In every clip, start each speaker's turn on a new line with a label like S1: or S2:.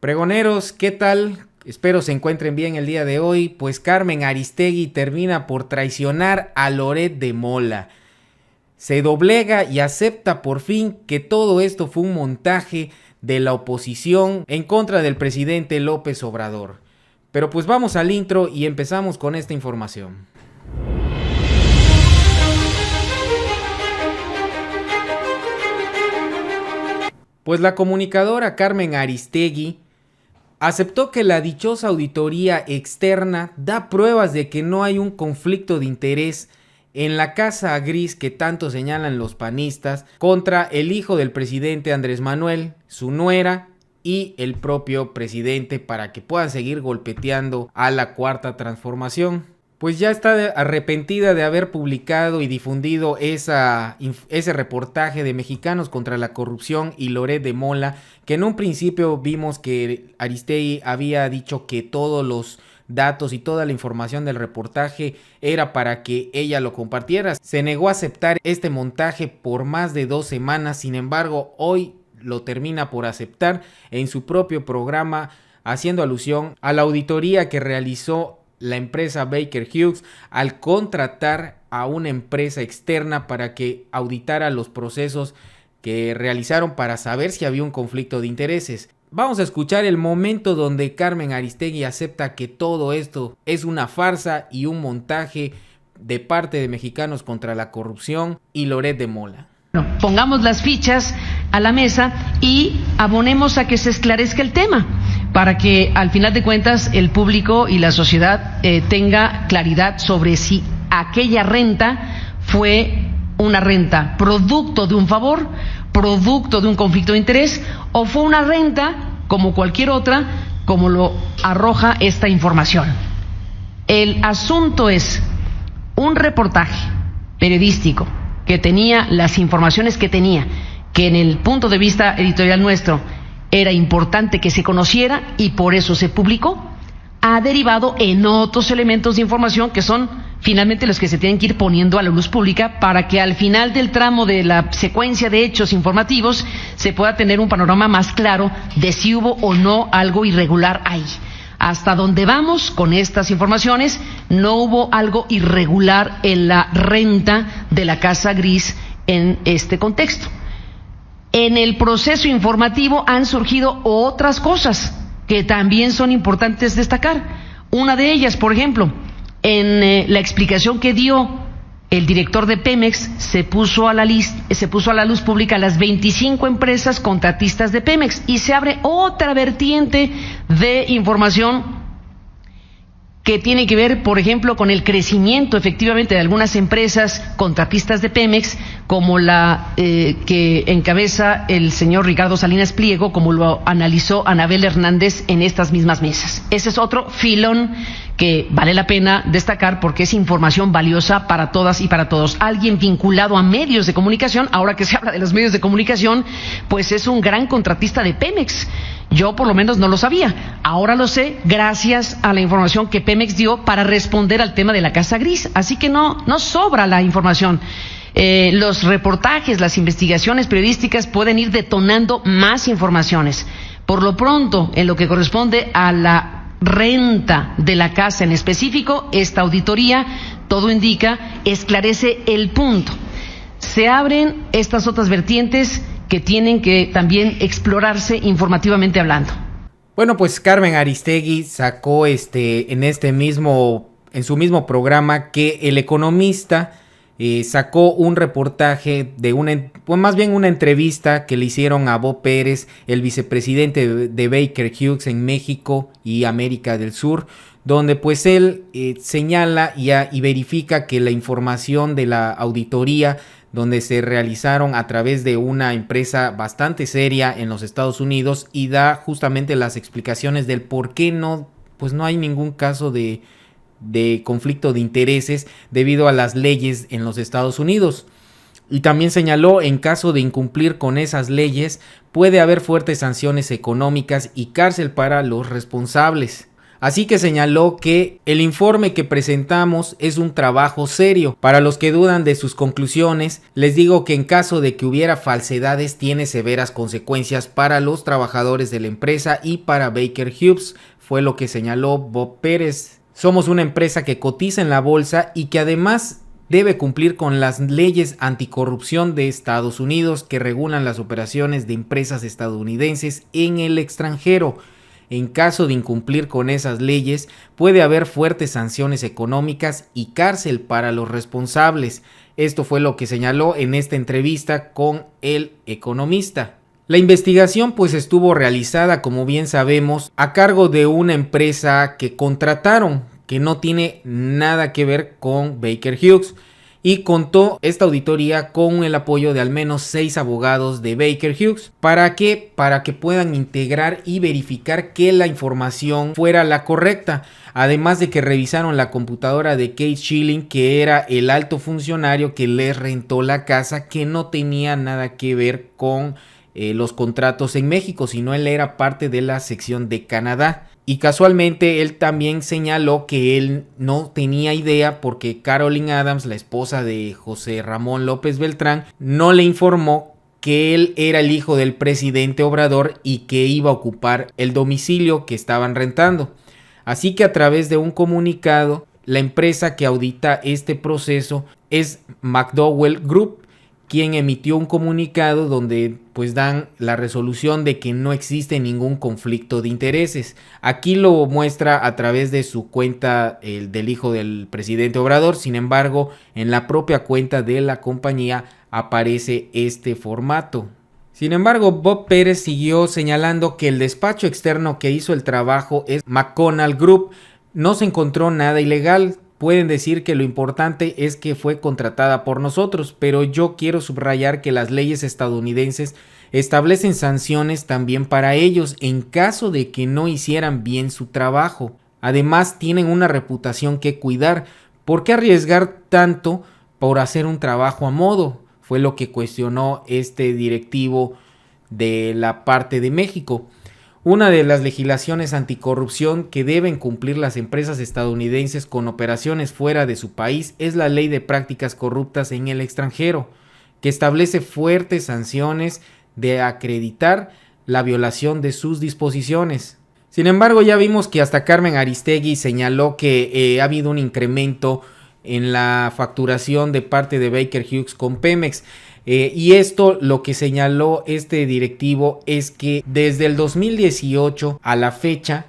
S1: Pregoneros, ¿qué tal? Espero se encuentren bien el día de hoy, pues Carmen Aristegui termina por traicionar a Loret de Mola. Se doblega y acepta por fin que todo esto fue un montaje de la oposición en contra del presidente López Obrador. Pero pues vamos al intro y empezamos con esta información. Pues la comunicadora Carmen Aristegui aceptó que la dichosa auditoría externa da pruebas de que no hay un conflicto de interés en la casa gris que tanto señalan los panistas contra el hijo del presidente Andrés Manuel, su nuera y el propio presidente para que puedan seguir golpeteando a la Cuarta Transformación. Pues ya está arrepentida de haber publicado y difundido ese reportaje de Mexicanos contra la Corrupción y Loret de Mola, que en un principio vimos que Aristegui había dicho que todos los datos y toda la información del reportaje era para que ella lo compartiera. Se negó a aceptar este montaje por más de 2 semanas, sin embargo hoy lo termina por aceptar en su propio programa, haciendo alusión a la auditoría que realizó la empresa Baker Hughes al contratar a una empresa externa para que auditara los procesos que realizaron para saber si había un conflicto de intereses. Vamos a escuchar el momento donde Carmen Aristegui acepta que todo esto es una farsa y un montaje de parte de Mexicanos contra la Corrupción y Loret de Mola.
S2: Pongamos las fichas a la mesa y abonemos a que se esclarezca el tema, para que al final de cuentas el público y la sociedad tenga claridad sobre si aquella renta fue una renta producto de un favor, producto de un conflicto de interés, o fue una renta como cualquier otra, como lo arroja esta información. El asunto es un reportaje periodístico que tenía las informaciones que tenía, que en el punto de vista editorial nuestro era importante que se conociera y por eso se publicó, ha derivado en otros elementos de información que son finalmente los que se tienen que ir poniendo a la luz pública para que al final del tramo de la secuencia de hechos informativos se pueda tener un panorama más claro de si hubo o no algo irregular ahí. Hasta donde vamos con estas informaciones, no hubo algo irregular en la renta de la Casa Gris en este contexto. En el proceso informativo han surgido otras cosas que también son importantes destacar. Una de ellas, por ejemplo, en la explicación que dio el director de Pemex, se puso a la luz pública las 25 empresas contratistas de Pemex y se abre otra vertiente de información que tiene que ver, por ejemplo, con el crecimiento efectivamente de algunas empresas contratistas de Pemex, como la que encabeza el señor Ricardo Salinas Pliego, como lo analizó Anabel Hernández en estas mismas mesas. Ese es otro filón que vale la pena destacar porque es información valiosa para todas y para todos. Alguien vinculado a medios de comunicación, ahora que se habla de los medios de comunicación, pues es un gran contratista de Pemex. Yo por lo menos no lo sabía, ahora lo sé gracias a la información que Pemex dio para responder al tema de la Casa Gris, así que no sobra la información. Los reportajes, las investigaciones periodísticas pueden ir detonando más informaciones. Por lo pronto, en lo que corresponde a la renta de la casa en específico, esta auditoría, todo indica, esclarece el punto. Se abren estas otras vertientes que tienen que también explorarse informativamente hablando.
S1: Bueno, pues Carmen Aristegui sacó en su mismo programa que El Economista sacó un reportaje de una entrevista que le hicieron a Bob Pérez, el vicepresidente de Baker Hughes en México y América del Sur, donde pues él señala y verifica que la información de la auditoría, donde se realizaron a través de una empresa bastante seria en los Estados Unidos, y da justamente las explicaciones del por qué no hay ningún caso de conflicto de intereses debido a las leyes en los Estados Unidos. Y también señaló, en caso de incumplir con esas leyes, puede haber fuertes sanciones económicas y cárcel para los responsables. Así que señaló que el informe que presentamos es un trabajo serio. Para los que dudan de sus conclusiones, les digo que en caso de que hubiera falsedades tiene severas consecuencias para los trabajadores de la empresa y para Baker Hughes, fue lo que señaló Bob Pérez. Somos una empresa que cotiza en la bolsa y que además debe cumplir con las leyes anticorrupción de Estados Unidos que regulan las operaciones de empresas estadounidenses en el extranjero. En caso de incumplir con esas leyes, puede haber fuertes sanciones económicas y cárcel para los responsables. Esto fue lo que señaló en esta entrevista con El Economista. La investigación pues estuvo realizada, como bien sabemos, a cargo de una empresa que contrataron, que no tiene nada que ver con Baker Hughes, y contó esta auditoría con el apoyo de al menos 6 abogados de Baker Hughes. ¿Para qué? Para que puedan integrar y verificar que la información fuera la correcta. Además de que revisaron la computadora de Keith Schilling, que era el alto funcionario que les rentó la casa, que no tenía nada que ver con los contratos en México, sino él era parte de la sección de Canadá. Y casualmente él también señaló que él no tenía idea porque Caroline Adams, la esposa de José Ramón López Beltrán, no le informó que él era el hijo del presidente Obrador y que iba a ocupar el domicilio que estaban rentando. Así que a través de un comunicado, la empresa que audita este proceso es McDowell Group, quien emitió un comunicado donde pues dan la resolución de que no existe ningún conflicto de intereses. Aquí lo muestra a través de su cuenta del hijo del presidente Obrador. Sin embargo, en la propia cuenta de la compañía aparece este formato. Sin embargo, Bob Pérez siguió señalando que el despacho externo que hizo el trabajo es McConnell Group. No se encontró nada ilegal. Pueden decir que lo importante es que fue contratada por nosotros, pero yo quiero subrayar que las leyes estadounidenses establecen sanciones también para ellos en caso de que no hicieran bien su trabajo. Además, tienen una reputación que cuidar. ¿Por qué arriesgar tanto por hacer un trabajo a modo? Fue lo que cuestionó este directivo de la parte de México. Una de las legislaciones anticorrupción que deben cumplir las empresas estadounidenses con operaciones fuera de su país es la Ley de Prácticas Corruptas en el Extranjero, que establece fuertes sanciones de acreditar la violación de sus disposiciones. Sin embargo, ya vimos que hasta Carmen Aristegui señaló que ha habido un incremento en la facturación de parte de Baker Hughes con Pemex. Y esto, lo que señaló este directivo es que desde el 2018 a la fecha,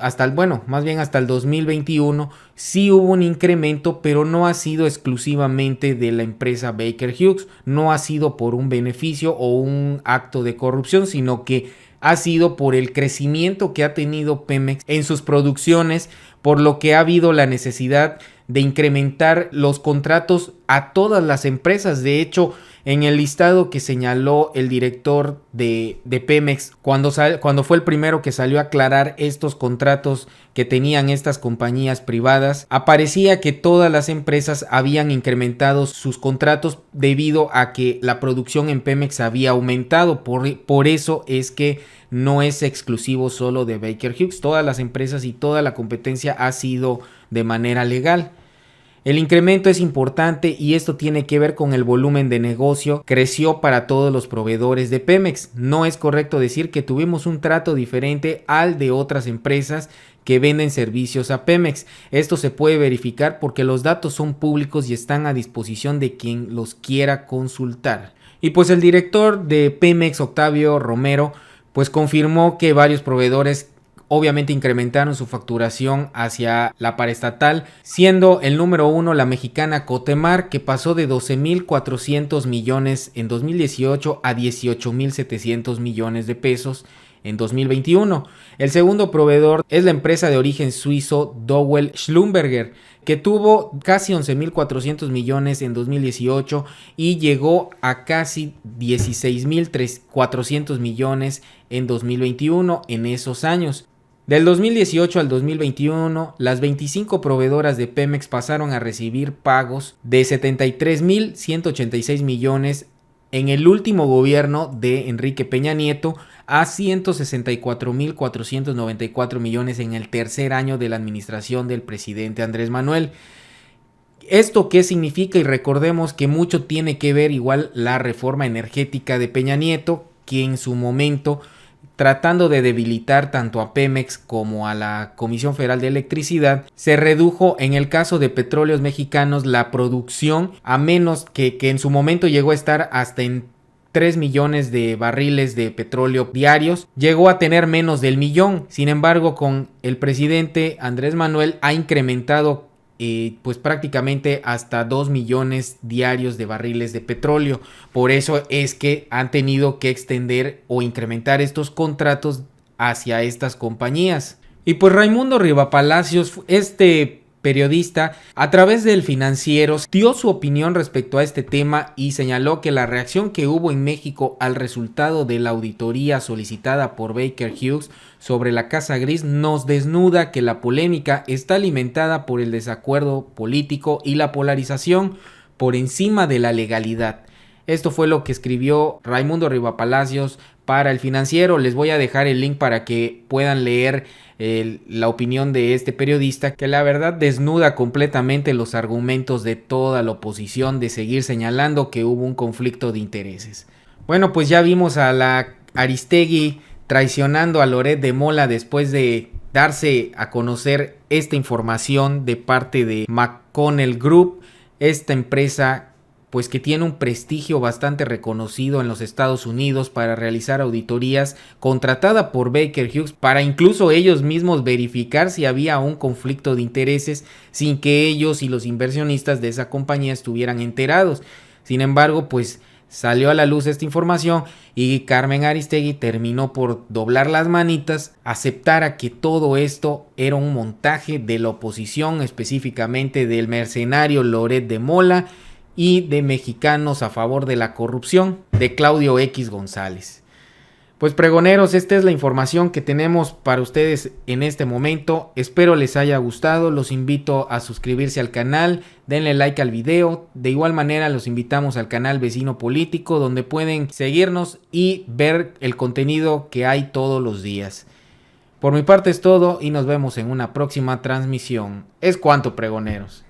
S1: hasta el 2021, sí hubo un incremento, pero no ha sido exclusivamente de la empresa Baker Hughes, no ha sido por un beneficio o un acto de corrupción, sino que ha sido por el crecimiento que ha tenido Pemex en sus producciones, por lo que ha habido la necesidad de incrementar los contratos a todas las empresas. De hecho, en el listado que señaló el director de Pemex, cuando fue el primero que salió a aclarar estos contratos que tenían estas compañías privadas, aparecía que todas las empresas habían incrementado sus contratos debido a que la producción en Pemex había aumentado. Por eso es que no es exclusivo solo de Baker Hughes. Todas las empresas y toda la competencia ha sido de manera legal. El incremento es importante y esto tiene que ver con el volumen de negocio. Creció para todos los proveedores de Pemex. No es correcto decir que tuvimos un trato diferente al de otras empresas que venden servicios a Pemex. Esto se puede verificar porque los datos son públicos y están a disposición de quien los quiera consultar. Y pues el director de Pemex, Octavio Romero, pues confirmó que varios proveedores obviamente incrementaron su facturación hacia la paraestatal, siendo el número 1 la mexicana Cotemar, que pasó de 12,400 millones en 2018 a 18,700 millones de pesos en 2021. El segundo proveedor es la empresa de origen suizo Dowell Schlumberger, que tuvo casi 11,400 millones en 2018 y llegó a casi 16,400 millones en 2021 en esos años. Del 2018 al 2021, las 25 proveedoras de Pemex pasaron a recibir pagos de 73,186 millones en el último gobierno de Enrique Peña Nieto, a 164.494 millones en el tercer año de la administración del presidente Andrés Manuel. ¿Esto qué significa? Y recordemos que mucho tiene que ver igual la reforma energética de Peña Nieto, que en su momento, tratando de debilitar tanto a Pemex como a la Comisión Federal de Electricidad, se redujo en el caso de Petróleos Mexicanos la producción a menos que en su momento llegó a estar hasta en 3 millones de barriles de petróleo diarios, llegó a tener menos del millón. Sin embargo, con el presidente Andrés Manuel ha incrementado pues prácticamente hasta 2 millones diarios de barriles de petróleo. Por eso es que han tenido que extender o incrementar estos contratos hacia estas compañías. Y pues Raimundo Rivapalacios, periodista, a través del Financiero, dio su opinión respecto a este tema y señaló que la reacción que hubo en México al resultado de la auditoría solicitada por Baker Hughes sobre la Casa Gris nos desnuda que la polémica está alimentada por el desacuerdo político y la polarización por encima de la legalidad. Esto fue lo que escribió Raimundo Rivapalacios para el Financiero. Les voy a dejar el link para que puedan leer la opinión de este periodista, que la verdad desnuda completamente los argumentos de toda la oposición de seguir señalando que hubo un conflicto de intereses. Bueno, pues ya vimos a la Aristegui traicionando a Loret de Mola después de darse a conocer esta información de parte de McConnell Group, esta empresa pues que tiene un prestigio bastante reconocido en los Estados Unidos para realizar auditorías, contratada por Baker Hughes para incluso ellos mismos verificar si había un conflicto de intereses sin que ellos y los inversionistas de esa compañía estuvieran enterados. Sin embargo, pues salió a la luz esta información y Carmen Aristegui terminó por doblar las manitas, aceptar a que todo esto era un montaje de la oposición, específicamente del mercenario Loret de Mola y de Mexicanos a Favor de la Corrupción, de Claudio X González. Pues pregoneros, esta es la información que tenemos para ustedes en este momento. Espero les haya gustado, los invito a suscribirse al canal, denle like al video. De igual manera los invitamos al canal Vecino Político, donde pueden seguirnos y ver el contenido que hay todos los días. Por mi parte es todo y nos vemos en una próxima transmisión. Es cuanto, pregoneros.